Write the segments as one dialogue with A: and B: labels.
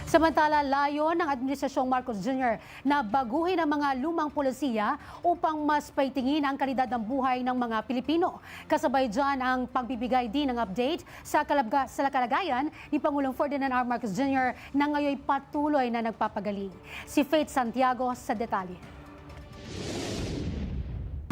A: Samantala, layo ng Administrasyong Marcos Jr. na baguhin ang mga lumang pulisiya upang mas paitingin ang kalidad ng buhay ng mga Pilipino. Kasabay dyan ang pagbibigay din ng update sa kalagayan ni Pangulong Ferdinand R. Marcos Jr. na ngayon patuloy na nagpapagaling. Si Faith Santiago sa detalye.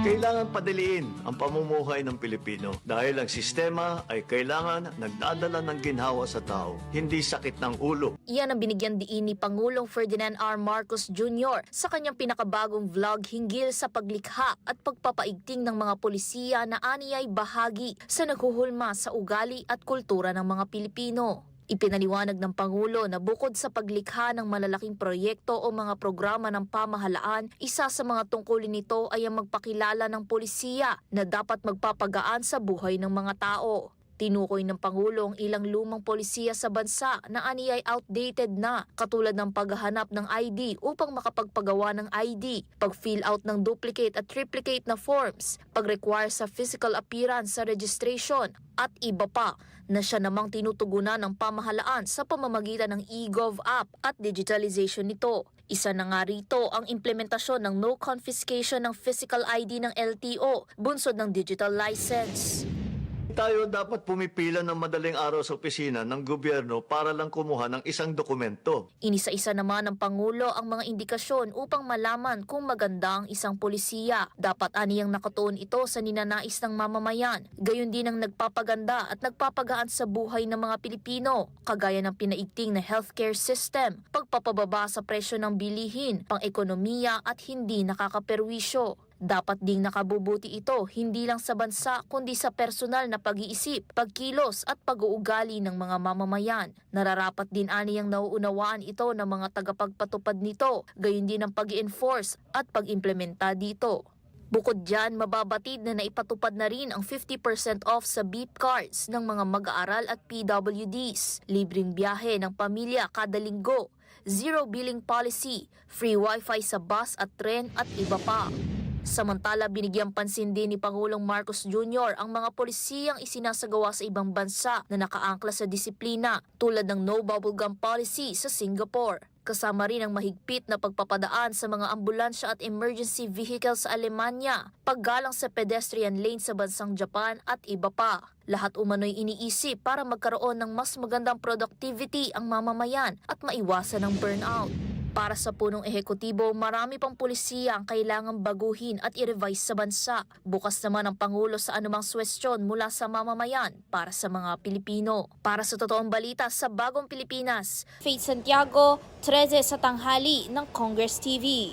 B: Kailangan padaliin ang pamumuhay ng Pilipino dahil ang sistema ay kailangan nagdadala ng ginhawa sa tao, hindi sakit ng ulo.
C: Iyan ang binigyan diin ni Pangulong Ferdinand R. Marcos Jr. sa kanyang pinakabagong vlog hinggil sa paglikha at pagpapaigting ng mga polisiya na aniyay bahagi sa naghuhulma sa ugali at kultura ng mga Pilipino. Ipinaliwanag ng Pangulo na bukod sa paglikha ng malalaking proyekto o mga programa ng pamahalaan, isa sa mga tungkulin nito ay ang magpakilala ng polisiya na dapat magpapagaan sa buhay ng mga tao. Tinukoy ng Pangulo ang ilang lumang polisiya sa bansa na aniyay outdated na, katulad ng paghahanap ng ID upang makapagpagawa ng ID, pag-fill out ng duplicate at triplicate na forms, pag-require sa physical appearance sa registration, at iba pa na siya namang tinutugunan ng pamahalaan sa pamamagitan ng eGov app at digitalization nito. Isa na nga rito ang implementasyon ng no confiscation ng physical ID ng LTO, bunsod ng digital license.
B: Tayo dapat pumipila ng madaling araw sa opisina ng gobyerno para lang kumuha ng isang dokumento.
C: Inisa-isa naman ng Pangulo ang mga indikasyon upang malaman kung maganda ang isang polisiya. Dapat aniyang nakatuon ito sa ninanais ng mamamayan. Gayon din ang nagpapaganda at nagpapagaan sa buhay ng mga Pilipino, kagaya ng pinaigting na healthcare system, pagpapababa sa presyo ng bilihin, pang-ekonomiya at hindi nakakaperwisyo. Dapat ding nakabubuti ito hindi lang sa bansa kundi sa personal na pag-iisip, pagkilos at pag-uugali ng mga mamamayan. Nararapat din aniyang nauunawaan ito ng mga tagapagpatupad nito, gayon din ang pag-enforce at pag-implementa dito. Bukod dyan, mababatid na naipatupad na rin ang 50% off sa beep cards ng mga mag-aaral at PWDs, libreng biyahe ng pamilya kada linggo, zero billing policy, free wifi sa bus at tren at iba pa. Samantala, binigyang pansin din ni Pangulong Marcos Jr. ang mga polisiyang isinasagawa sa ibang bansa na nakaangkla sa disiplina tulad ng no bubblegum policy sa Singapore. Kasama rin ang mahigpit na pagpapadaan sa mga ambulansya at emergency vehicles sa Alemanya, paggalang sa pedestrian lane sa bansang Japan at iba pa. Lahat umano'y iniisip para magkaroon ng mas magandang productivity ang mamamayan at maiwasan ang burnout. Para sa punong ehekutibo, marami pang pulisiya ang kailangang baguhin at i-revise sa bansa. Bukas naman ang Pangulo sa anumang suwestyon mula sa mamamayan para sa mga Pilipino. Para sa totoong balita sa Bagong Pilipinas, Faith Santiago, 13 sa tanghali ng Congress TV.